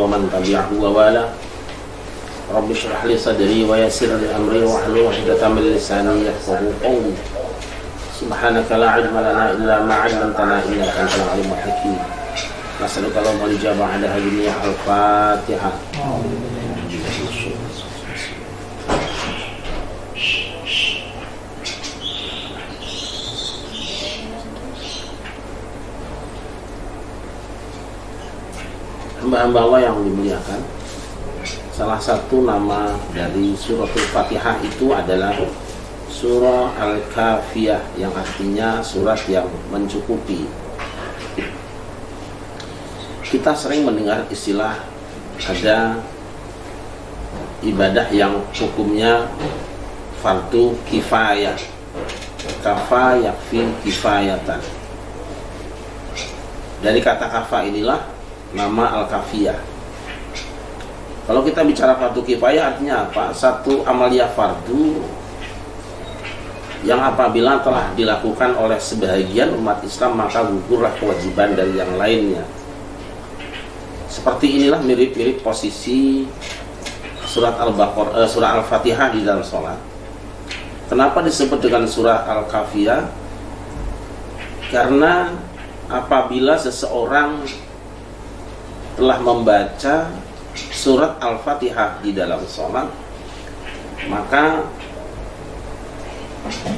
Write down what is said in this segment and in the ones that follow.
wa man tabi'ahu wa wala. Rabbi shrah li sadri wa yassir li amri wa hlul 'uqdatam min lisani yafqahu qawli. Subhanaka la 'ilma lana illa ma 'allamtana innaka antal 'alimul hakim. Nas'aluka Allahumma al-ijabah 'ala hadhihi al-Fatihah. Hamba-hamba Allah yang dimuliakan, salah satu nama dari suratul Fatihah itu adalah surah Al-Kafiyah, yang artinya surat yang mencukupi. Kita sering mendengar istilah ada ibadah yang hukumnya fardu kifayah, kafa yakfi kifayatan. Dari kata kafa inilah nama Al-Kafiyah. Kalau kita bicara fardu kifayah artinya apa? Satu amaliyah fardu yang apabila telah dilakukan oleh sebahagian umat Islam maka gugurlah kewajiban dari yang lainnya. Seperti inilah mirip-mirip posisi surat Al-Baqarah, surah Al-Fatihah di dalam sholat. Kenapa disebut dengan surah Al-Kafiyah? Karena apabila seseorang telah membaca surat Al-Fatihah di dalam sholat, maka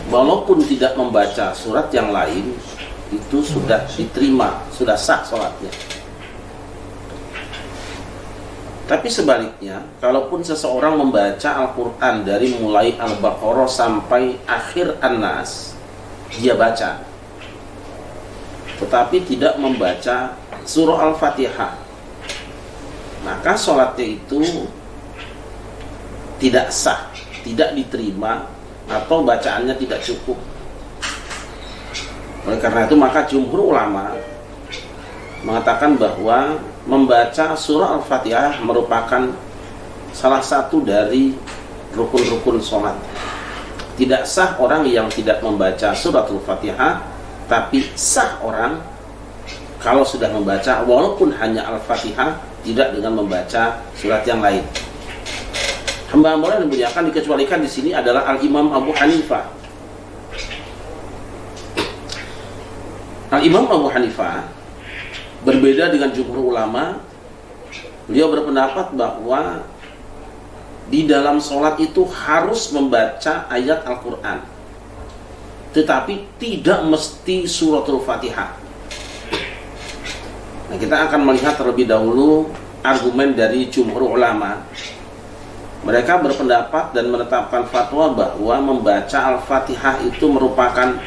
walaupun tidak membaca surat yang lain, itu sudah diterima, sudah sah sholatnya. Tapi sebaliknya, kalaupun seseorang membaca Al-Quran dari mulai Al-Baqarah sampai akhir An-Nas, dia baca, tetapi tidak membaca surah Al-Fatihah, maka sholatnya itu tidak sah, tidak diterima, atau bacaannya tidak cukup. Oleh karena itu maka jumhur ulama mengatakan bahwa membaca surah Al-Fatihah merupakan salah satu dari rukun-rukun sholat. Tidak sah orang yang tidak membaca surah Al-Fatihah, tapi sah orang kalau sudah membaca walaupun hanya Al-Fatihah, tidak dengan membaca surat yang lain. Hamba-hamba yang dimuliakan, dikecualikan di sini adalah Al-Imam Abu Hanifah. Al-Imam Abu Hanifah berbeda dengan jumhur ulama. Beliau berpendapat bahwa di dalam sholat itu harus membaca ayat Al-Quran, tetapi tidak mesti suratul Fatihah. Nah, kita akan melihat terlebih dahulu argumen dari jumhur ulama. Mereka berpendapat dan menetapkan fatwa bahwa membaca Al-Fatihah itu merupakan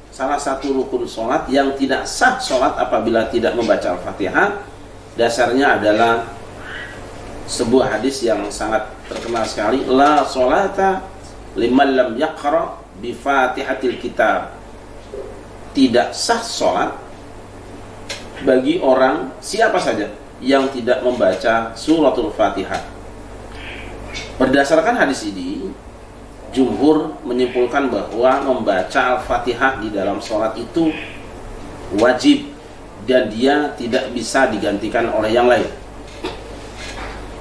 salah satu rukun sholat yang tidak sah sholat apabila tidak membaca Al-Fatihah. Dasarnya adalah sebuah hadis yang sangat terkenal sekali, la sholata liman lam yaqra bi fatihatil kitab. Tidak sah sholat bagi orang siapa saja yang tidak membaca suratul Fatihah. Berdasarkan hadis ini, jumhur menyimpulkan bahwa membaca Al-Fatihah di dalam sholat itu wajib dan dia tidak bisa digantikan oleh yang lain.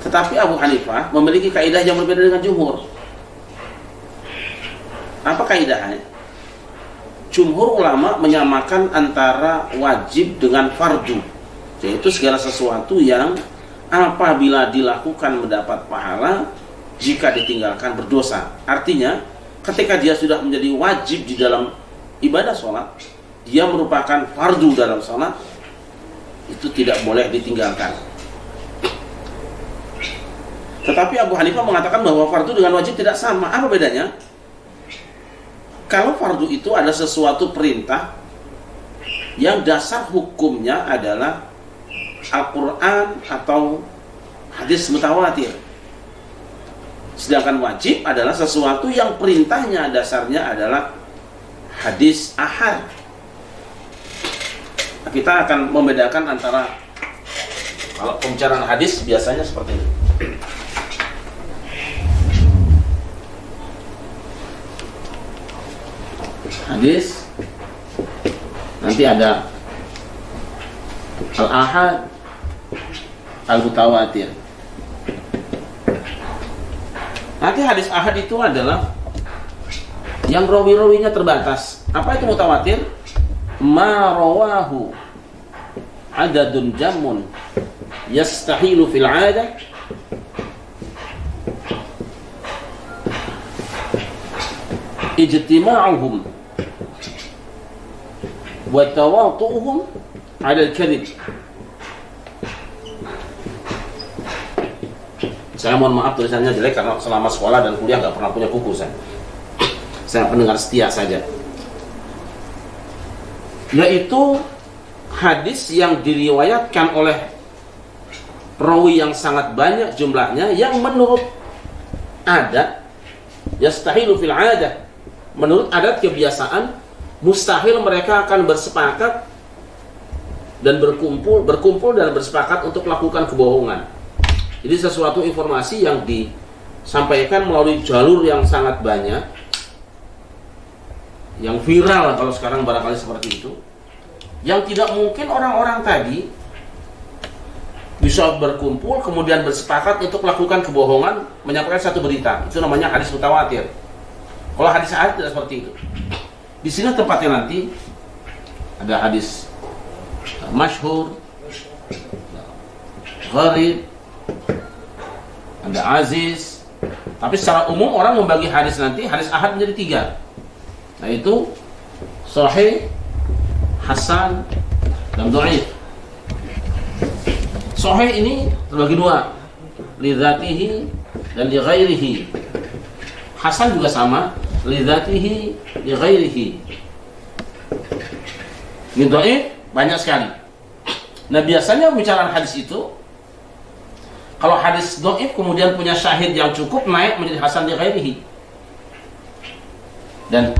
Tetapi Abu Hanifah memiliki kaidah yang berbeda dengan jumhur. Apa kaidahnya? Jumhur ulama menyamakan antara wajib dengan fardu, yaitu segala sesuatu yang apabila dilakukan mendapat pahala, jika ditinggalkan berdosa. Artinya ketika dia sudah menjadi wajib di dalam ibadah sholat, dia merupakan fardu dalam sholat, itu tidak boleh ditinggalkan. Tetapi Abu Hanifah mengatakan bahwa fardu dengan wajib tidak sama. Apa bedanya? Kalau fardu itu ada sesuatu perintah yang dasar hukumnya adalah Al-Quran atau hadis mutawatir. Sedangkan wajib adalah sesuatu yang perintahnya dasarnya adalah hadis ahad. Kita akan membedakan antara, kalau pembicaraan hadis biasanya seperti ini. Hadis nanti ada al-ahad, al-mutawatir. Nanti hadis ahad itu adalah yang rawi-rawinya terbatas. Apa itu mutawatir? Ma rawahu adadun jamun yastahilu fil 'adah ijtima'uhum wa tawatu'uhum 'ala al-kadhib. Saya mohon maaf tulisannya jelek karena selama sekolah dan kuliah nggak pernah punya buku saya pendengar setia saja. Yaitu hadis yang diriwayatkan oleh perawi yang sangat banyak jumlahnya, yang menurut adat yastahilu fil 'adah, menurut adat kebiasaan mustahil mereka akan bersepakat dan berkumpul dan bersepakat untuk melakukan kebohongan. Jadi sesuatu informasi yang disampaikan melalui jalur yang sangat banyak, yang viral kalau sekarang barangkali seperti itu, yang tidak mungkin orang-orang tadi bisa berkumpul kemudian bersepakat untuk melakukan kebohongan, menyampaikan satu berita. Itu namanya hadis mutawatir. Kalau hadis ahad tidak seperti itu. Di sini tempatnya nanti ada hadis masyhur, gharib, ada aziz. Tapi secara umum orang membagi hadis nanti, hadis ahad menjadi 3. Nah itu sahih, hasan, dan dhaif. Sahih ini terbagi 2, li dzatihi dan li ghairihi. Hasan juga sama, li dzatihi, li ghairihi. Ini dhaif banyak sekali. Nah biasanya pembicaraan hadis itu, kalau hadis dhaif kemudian punya syahid yang cukup, naik menjadi hasan li ghairihi. Dan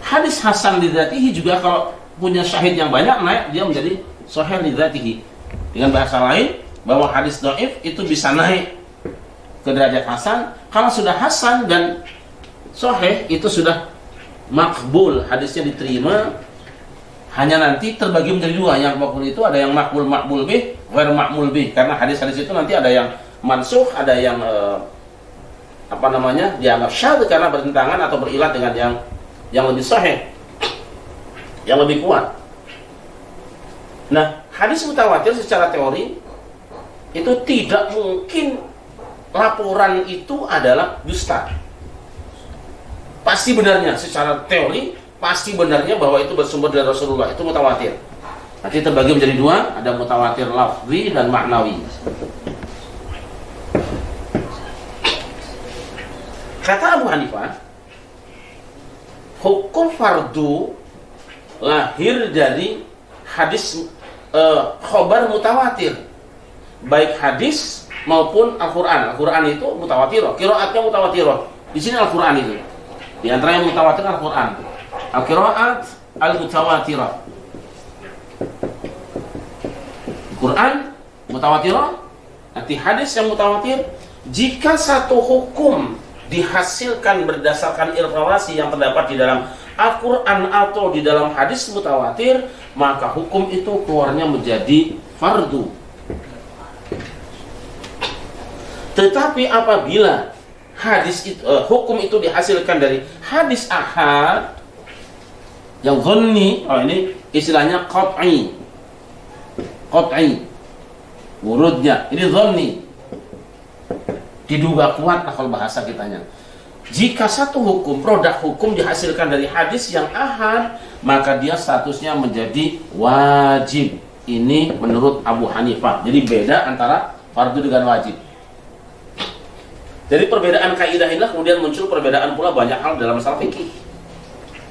hadis hasan li dzatihi juga kalau punya syahid yang banyak, naik dia menjadi sahih li dzatihi. Dengan bahasa lain, bahwa hadis dhaif itu bisa naik ke derajat hasan. Kalau sudah hasan dan sahih itu sudah makbul, hadisnya diterima. Hanya nanti terbagi menjadi 2. Yang makbul itu ada yang makbul bih, ghair makbul bih. Karena hadis-hadis itu nanti ada yang mansukh, ada yang dianggap syadz karena bertentangan atau berilat dengan yang lebih sahih, yang lebih kuat. Nah, hadis mutawatir secara teori itu tidak mungkin laporan itu adalah dusta. Pasti benarnya secara teori, pasti benarnya bahwa itu bersumber dari Rasulullah, itu mutawatir. Nanti terbagi menjadi 2, ada mutawatir lafzi dan maknawi. Kata Abu Hanifah, hukum fardu lahir dari hadis khobar mutawatir, baik hadis maupun Al-Quran. Al-Quran itu mutawatirah, qiraatnya mutawatirah. Di sini Al-Quran itu, di antara yang mutawatir Al-Quran, al-qiraat al-mutawatirah. Quran mutawatirah, nanti hadis yang mutawatir. Jika satu hukum dihasilkan berdasarkan informasi yang terdapat di dalam Al-Quran atau di dalam hadis mutawatir, maka hukum itu keluarnya menjadi fardu. Tetapi apabila hukum itu dihasilkan dari hadis ahad yang dhanni, ini istilahnya qat'i, wurudnya ini dhanni, diduga kuat kalau bahasa kitanya. Jika satu hukum, produk hukum dihasilkan dari hadis yang ahad, maka dia statusnya menjadi wajib. Ini menurut Abu Hanifah. Jadi beda antara fardu dengan wajib. Dari perbedaan kaidah inilah kemudian muncul perbedaan pula banyak hal dalam masalah fikih.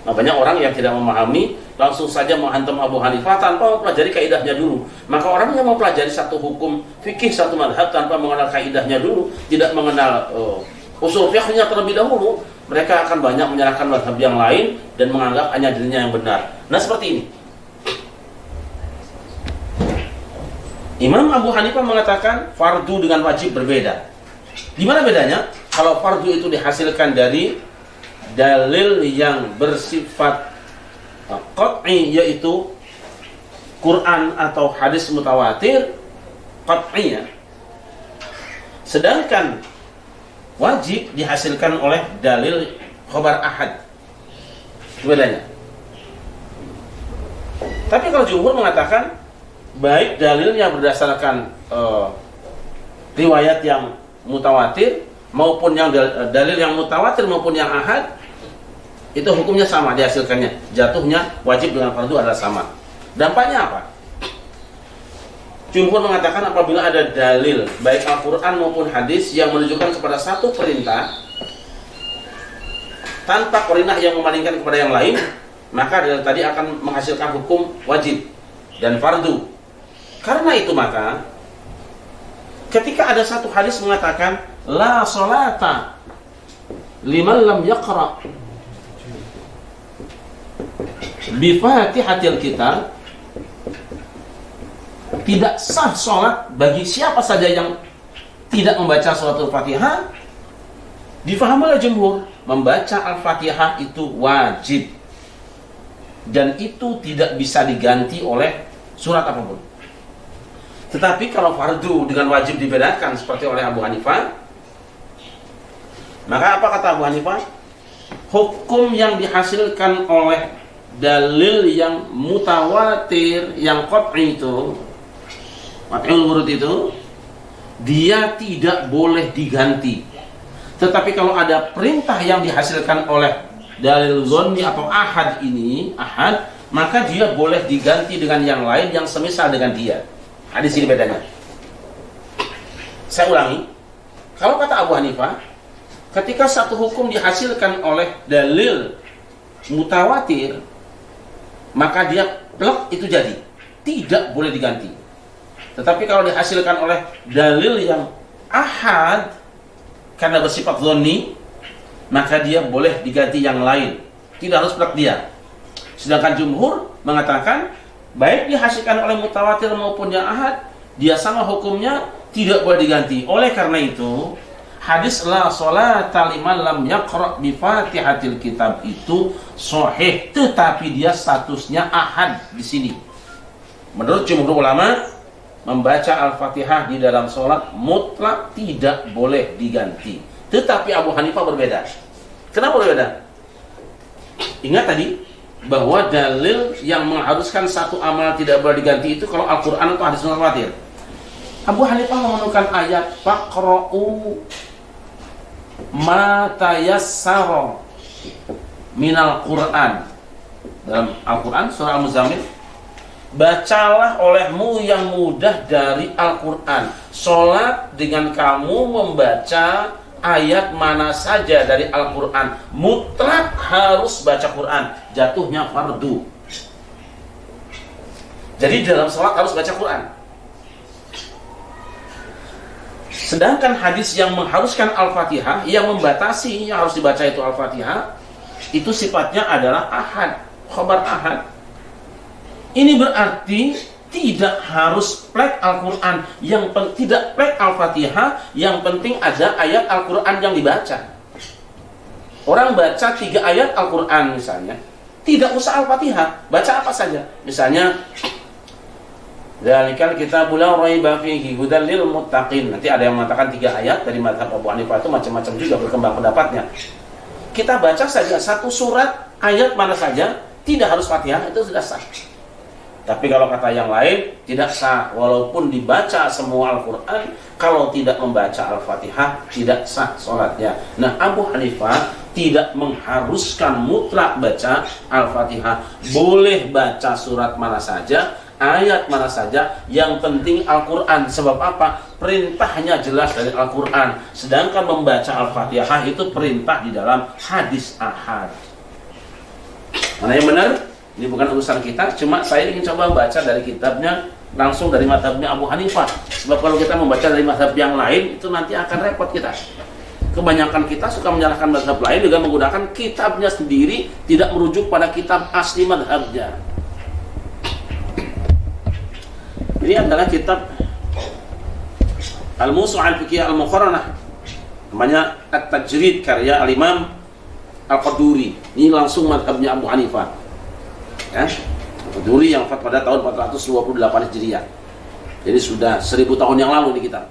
Nah, banyak orang yang tidak memahami langsung saja menghantam Abu Hanifah tanpa mempelajari kaidahnya dulu. Maka orang yang mempelajari satu hukum fikih, satu madhab tanpa mengenal kaidahnya dulu, tidak mengenal usul fiqhnya terlebih dahulu, mereka akan banyak menyalahkan madhab yang lain dan menganggap hanya dirinya yang benar. Nah seperti ini. Imam Abu Hanifah mengatakan fardu dengan wajib berbeda. Gimana bedanya? Kalau fardu itu dihasilkan dari dalil yang bersifat qat'i, yaitu Quran atau hadis mutawatir, qat'i ya. Sedangkan wajib dihasilkan oleh dalil khabar ahad. Itu bedanya. Tapi kalau jumhur mengatakan baik dalilnya berdasarkan riwayat yang mutawatir maupun yang dalil yang mutawatir maupun yang ahad, itu hukumnya sama dihasilkannya. Jatuhnya wajib dengan fardu adalah sama. Dampaknya apa? Jumhur mengatakan apabila ada dalil baik Al-Quran maupun hadis yang menunjukkan kepada satu perintah tanpa qarinah yang memalingkan kepada yang lain, maka dalil tadi akan menghasilkan hukum wajib dan fardu. Karena itu maka ketika ada satu hadis mengatakan la salata liman lam yaqra bi fatihatil kitab, tidak sah sholat bagi siapa saja yang tidak membaca suratul Fatihah, difahami oleh jumhur membaca Al-Fatihah itu wajib dan itu tidak bisa diganti oleh surat apapun. Tetapi kalau fardu dengan wajib dibedakan seperti oleh Abu Hanifah, maka apa kata Abu Hanifah? Hukum yang dihasilkan oleh dalil yang mutawatir, yang qat'i itu, qat'ul wurud itu, dia tidak boleh diganti. Tetapi kalau ada perintah yang dihasilkan oleh dalil zonni atau ahad ini, ahad, maka dia boleh diganti dengan yang lain yang semisal dengan dia. Di sini bedanya. Saya ulangi. Kalau kata Abu Hanifah, ketika satu hukum dihasilkan oleh dalil mutawatir, maka dia plek itu jadi, tidak boleh diganti. Tetapi kalau dihasilkan oleh dalil yang ahad karena bersifat zonni, maka dia boleh diganti yang lain, tidak harus plek dia. Sedangkan jumhur mengatakan baik dihasilkan oleh mutawatir maupun yang ahad, dia sama hukumnya, tidak boleh diganti. Oleh karena itu, hadis la sholata liman lam yaqra bi fatihatil kitab itu sahih, tetapi dia statusnya ahad di sini. Menurut jumhur ulama, membaca Al-Fatihah di dalam sholat mutlak tidak boleh diganti. Tetapi Abu Hanifah berbeda. Kenapa berbeda? Ingat tadi bahwa dalil yang mengharuskan satu amal tidak boleh diganti itu kalau Al-Quran atau hadis mutawatir. Abu Hanifah menemukan ayat faqra'u ma tayassara minal Quran. Dalam Al-Quran surah Al-Muzammil, bacalah olehmu yang mudah dari Al-Quran. Sholat dengan kamu membaca ayat mana saja dari Al-Quran, mutlak harus baca Quran, jatuhnya fardu. Jadi dalam sholat harus baca Quran. Sedangkan hadis yang mengharuskan Al-Fatihah, yang membatasi yang harus dibaca itu Al-Fatihah, itu sifatnya adalah ahad, khabar ahad. Ini berarti tidak harus plek Al-Quran, tidak plek Al-Fatihah, yang penting ada ayat Al-Quran yang dibaca. Orang baca 3 ayat Al-Quran misalnya, tidak usah Al-Fatihah, baca apa saja. Misalnya, dzalikal kitabul la raiba fihi hudal lil muttaqin. Nanti ada yang mengatakan 3 ayat dari mazhab Abu Hanifah itu macam-macam juga berkembang pendapatnya. Kita baca saja satu surat ayat mana saja, tidak harus Fatihah, itu sudah sah. Tapi kalau kata yang lain, tidak sah. Walaupun dibaca semua Al-Quran, kalau tidak membaca Al-Fatihah, tidak sah sholatnya. Nah, Abu Hanifah tidak mengharuskan mutlak baca Al-Fatihah. Boleh baca surat mana saja, ayat mana saja, yang penting Al-Quran. Sebab apa? Perintahnya jelas dari Al-Quran. Sedangkan membaca Al-Fatihah itu perintah di dalam hadis ahad. Mana yang benar? Ini bukan urusan kita, cuma saya ingin coba baca dari kitabnya, langsung dari mazhabnya Abu Hanifah. Sebab kalau kita membaca dari mazhab yang lain, itu nanti akan repot kita. Kebanyakan kita suka menyalahkan mazhab lain dengan menggunakan kitabnya sendiri, tidak merujuk pada kitab asli mazhabnya. Ini adalah kitab Al-Musu'al Fiqhiyah Al-Muqaranah, namanya At-Tajrid, karya Al-Imam Al-Qaduri. Ini langsung mazhabnya Abu Hanifah. Al-Qaduri yang wafat pada tahun 428 Hijriah. Jadi sudah 1000 tahun yang lalu di kitab.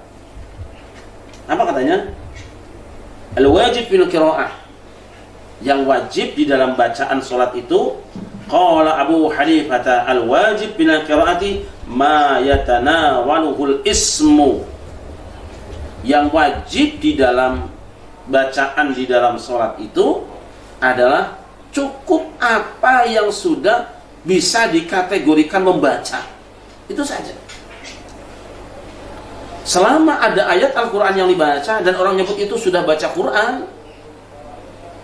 Apa katanya? Al-wajib fil qiraah. Yang wajib di dalam bacaan salat itu, qala Abu Hanifah, al-wajib fil qiraati ma yatanawaluhul ismu. Yang wajib di dalam bacaan di dalam salat itu adalah cukup apa yang sudah bisa dikategorikan membaca. Itu saja. Selama ada ayat Al-Quran yang dibaca dan orang nyebut itu sudah baca Quran,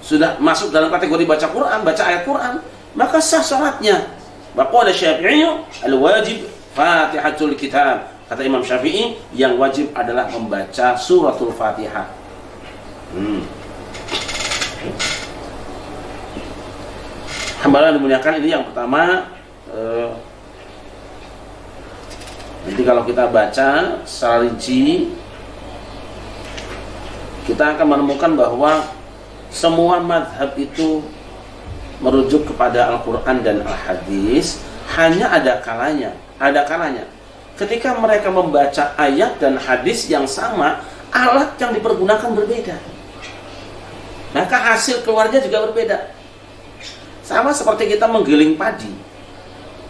sudah masuk dalam kategori baca Quran, baca ayat Quran, maka sah salatnya. Waqala Syafi'i al-wajib Fatihatul Kitab. Kata Imam Syafi'i, yang wajib adalah membaca suratul Fatihah. Hamba dimuliakan, ini yang pertama. Nanti kalau kita baca secara rinci, kita akan menemukan bahwa semua madhab itu merujuk kepada Al-Quran dan Al-Hadis. Hanya ada kalanya ketika mereka membaca ayat dan hadis yang sama, alat yang dipergunakan berbeda, maka hasil keluarnya juga berbeda. Sama seperti kita menggiling padi.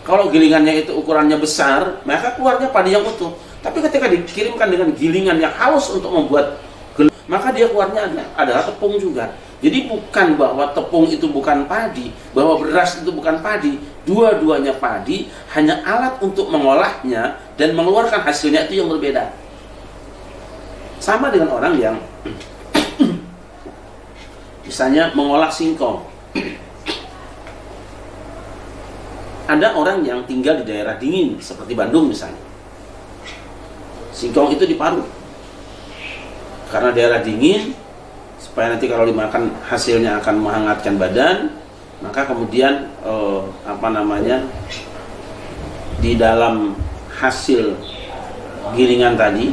Kalau gilingannya itu ukurannya besar, maka keluarnya padi yang utuh. Tapi ketika dikirimkan dengan gilingan yang halus untuk membuat geling, maka dia keluarnya adalah tepung juga. Jadi bukan bahwa tepung itu bukan padi, bahwa beras itu bukan padi. Dua-duanya padi, hanya alat untuk mengolahnya dan mengeluarkan hasilnya itu yang berbeda. Sama dengan orang yang misalnya mengolah singkong. Ada orang yang tinggal di daerah dingin seperti Bandung misalnya. Singkong itu diparut. Karena daerah dingin, supaya nanti kalau dimakan hasilnya akan menghangatkan badan, maka kemudian di dalam hasil gilingan tadi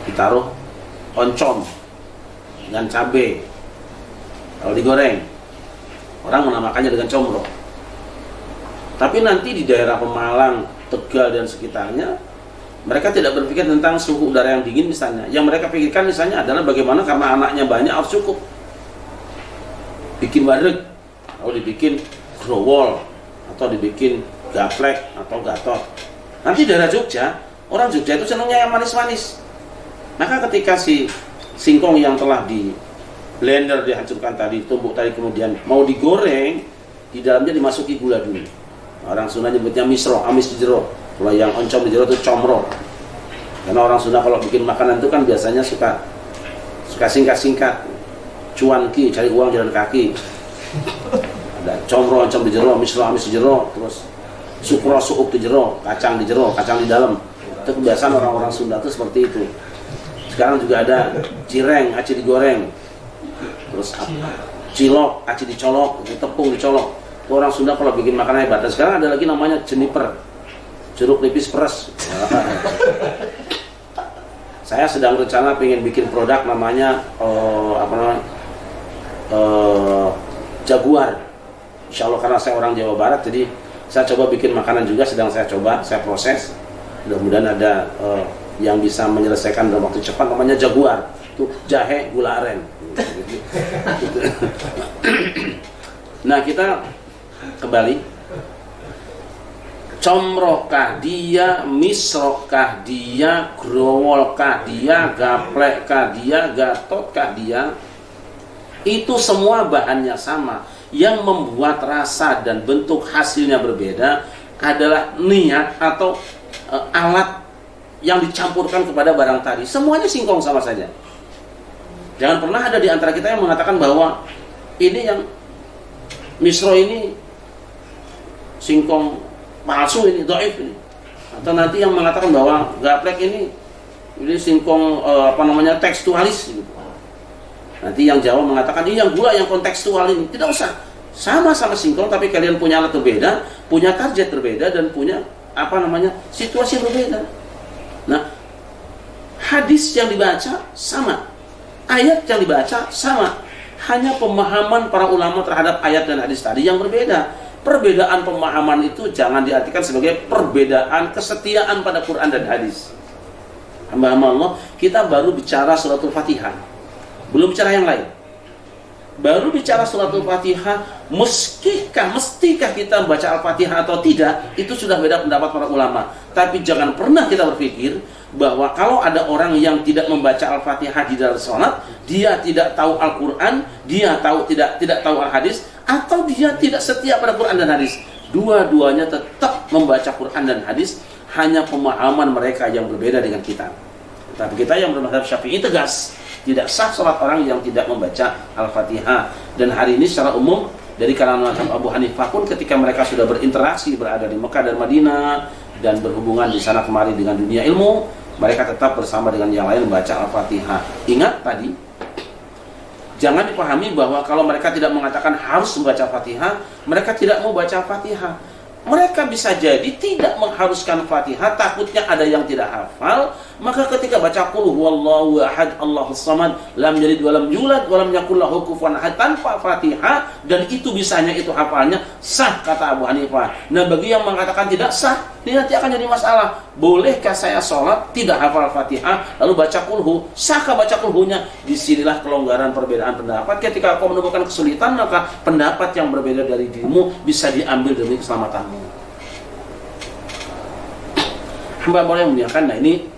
ditaruh oncom dengan cabai. Kalau digoreng, orang menamakannya dengan comro. Tapi nanti di daerah Pemalang, Tegal dan sekitarnya, mereka tidak berpikir tentang suhu udara yang dingin misalnya. Yang mereka pikirkan misalnya adalah bagaimana karena anaknya banyak harus cukup. Bikin wareg, atau dibikin growol, atau dibikin gaplek atau gatot. Nanti daerah Jogja, orang Jogja itu senangnya yang manis-manis. Maka ketika si singkong yang telah di blender, dihancurkan tadi, tumbuk tadi, kemudian mau digoreng, di dalamnya dimasuki gula dulu. Orang Sunda nyebutnya misro, amis di jero. Kalau yang oncom di jero itu comro. Karena orang Sunda kalau bikin makanan itu kan biasanya suka singkat-singkat. Cuanki, cari uang jalan kaki. Ada comro, oncom di jero, misro, amis di jero, terus sukro, suuk di jero, kacang di jero, kacang di dalam. Itu kebiasaan orang-orang Sunda itu seperti itu. Sekarang juga ada cireng, aci digoreng. Terus cilok, aci dicolok, tepung dicolok. Orang Sunda kalau bikin makanan hebat. Dan sekarang ada lagi namanya jeniper, jeruk nipis peres. Saya sedang rencana pengen bikin produk namanya Jaguar. Insya Allah, karena saya orang Jawa Barat, jadi saya coba bikin makanan juga. Sedang saya coba, saya proses. Mudah-mudahan ada yang bisa menyelesaikan dalam waktu cepat, namanya Jaguar. Itu jahe gula aren. Nah, kita kembali, comrokah dia, misrokah dia, growolkah dia, gaplekkah dia, gatotkah dia, itu semua bahannya sama. Yang membuat rasa dan bentuk hasilnya berbeda adalah niat atau alat yang dicampurkan kepada barang tadi. Semuanya singkong sama saja. Jangan pernah ada di antara kita yang mengatakan bahwa ini yang misro ini singkong palsu, ini dhaif ini. Atau nanti yang mengatakan bahwa gaplek ini singkong tekstualis gitu. Nanti yang Jawa mengatakan ini yang gula yang kontekstual ini. Tidak usah. Sama-sama singkong tapi kalian punya alat berbeda, punya target berbeda, dan punya situasi yang berbeda. Nah, hadis yang dibaca sama, ayat yang dibaca sama. Hanya pemahaman para ulama terhadap ayat dan hadis tadi yang berbeda. perbedaan pemahaman itu jangan diartikan sebagai perbedaan kesetiaan pada Quran dan hadis. Hamba-hamba Allah, kita baru bicara suratul Fatihah, belum bicara yang lain. Baru bicara suratul Fatihah, mestikah kita membaca Al-Fatihah atau tidak, itu sudah beda pendapat para ulama. Tapi jangan pernah kita berpikir bahwa kalau ada orang yang tidak membaca Al-Fatihah di dalam sholat, dia tidak tahu Al-Quran, dia tidak tahu Al-Hadis, atau dia tidak setia pada Quran dan hadis. Dua-duanya tetap membaca Quran dan hadis, hanya pemahaman mereka yang berbeda dengan kita. Tapi kita yang bermadzhab Syafi'i tegas, tidak sah sholat orang yang tidak membaca Al-Fatihah. Dan hari ini secara umum dari kalangan mazhab Abu Hanifah pun ketika mereka sudah berinteraksi berada di Mekah dan Madinah dan berhubungan di sana kemari dengan dunia ilmu, mereka tetap bersama dengan yang lain membaca Al-Fatihah. Ingat tadi, jangan dipahami bahwa kalau mereka tidak mengatakan harus membaca Al-Fatihah, mereka tidak mau baca Al-Fatihah. Mereka bisa jadi tidak mengharuskan Fatihah, takutnya ada yang tidak hafal, maka ketika baca qul huwallahu ahad Allahus samad lam yalid wa lam yulad wa lam yakul lahu kufuwan ahad tanpa Fatihah, dan itu bisanya itu hafalnya, sah kata Abu Hanifah. Nah, bagi yang mengatakan tidak sah, ini nanti akan jadi masalah. Bolehkah saya sholat tidak hafal Fatihah lalu baca kulhu? Sahkah baca kulhunya? Disinilah kelonggaran perbedaan pendapat. Ketika kau menemukan kesulitan, maka pendapat yang berbeda dari dirimu bisa diambil demi keselamatanmu. Hamba boleh memuliakan. Nah, ini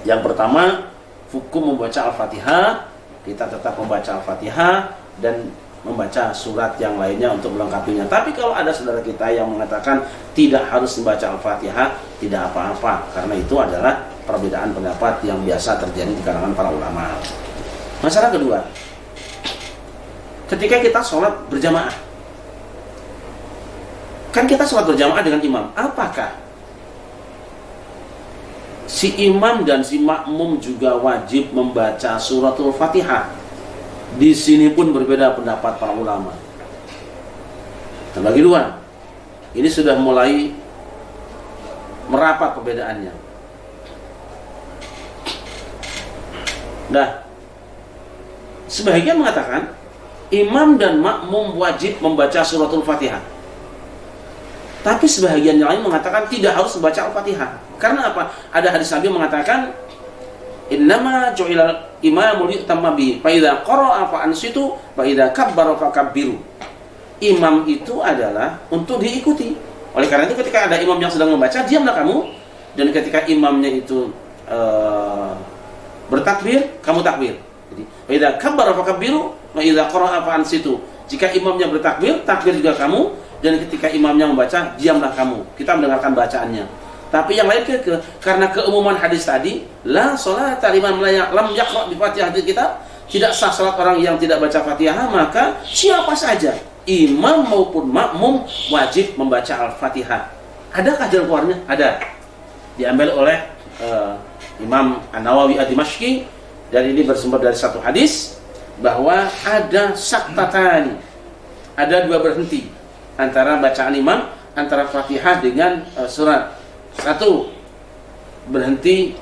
yang pertama, hukum membaca Al-Fatihah. Kita tetap membaca Al-Fatihah dan membaca surat yang lainnya untuk melengkapinya. Tapi kalau ada saudara kita yang mengatakan tidak harus membaca Al-Fatihah, tidak apa-apa, karena itu adalah perbedaan pendapat yang biasa terjadi di kalangan para ulama. Masalah kedua, ketika kita sholat berjamaah, kan kita sholat berjamaah dengan imam, apakah si imam dan si makmum juga wajib membaca suratul Fatihah? Di sini pun berbeda pendapat para ulama. Terbagi dua. Ini sudah mulai merapat perbedaannya. Nah, sebagian mengatakan imam dan makmum wajib membaca suratul Fatihah. Tapi sebagian yang lain mengatakan tidak harus membaca Al-Fatihah. Karena apa? Ada hadis Nabi mengatakan innama ju'ilal imamu li'tamma bihi fa idza qara'a fa ansitu fa idza kabbara fa kabbiru. Imam itu adalah untuk diikuti. Oleh karena itu ketika ada imam yang sedang membaca, diamlah kamu, dan ketika imamnya itu bertakbir, kamu takbir. Jadi fa idza kabbara fa kabbiru wa idza qara'a fa ansitu. Jika imamnya bertakbir, takbir juga kamu, dan ketika imamnya membaca, diamlah kamu. Kita mendengarkan bacaannya. Tapi yang lain karena keumuman hadis tadi, la sholata liman lam yaqra bi Fatihatil kitab, tidak sah salat orang yang tidak baca Fatihah, maka siapa saja, imam maupun makmum, wajib membaca Al-Fatihah. Adakah jalan keluarnya? Ada. Diambil oleh Imam An-Nawawi Ad-Dimashqi, dan ini bersumber dari satu hadis bahwa ada saktatani, ada dua berhenti antara bacaan imam, antara Fatihah dengan surat. Satu, berhenti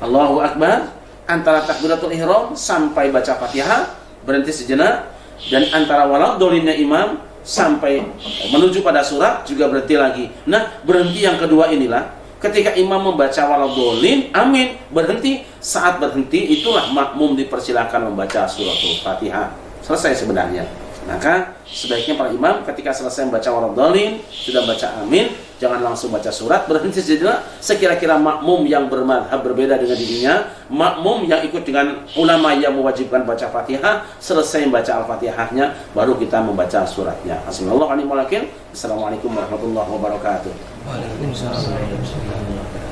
Allahu Akbar antara takbiratul ihram sampai baca Fatihah, berhenti sejenak, dan antara waladhdallin imam sampai menuju pada surat juga berhenti lagi. Nah, berhenti yang kedua inilah ketika imam membaca waladhdallin, amin, berhenti. Saat berhenti itulah makmum dipersilakan membaca suratul Fatihah. Selesai sebenarnya. Maka sebaiknya para imam ketika selesai membaca waladhdallin, sudah baca amin, jangan langsung baca surat, berhenti sejenak. Sekira-kira makmum yang bermadhab berbeda dengan dirinya, makmum yang ikut dengan ulama yang mewajibkan baca Fatihah, selesai membaca Al-Fatihahnya, baru kita membaca suratnya. Assalamualaikum warahmatullahi wabarakatuh. Waalaikumsalam.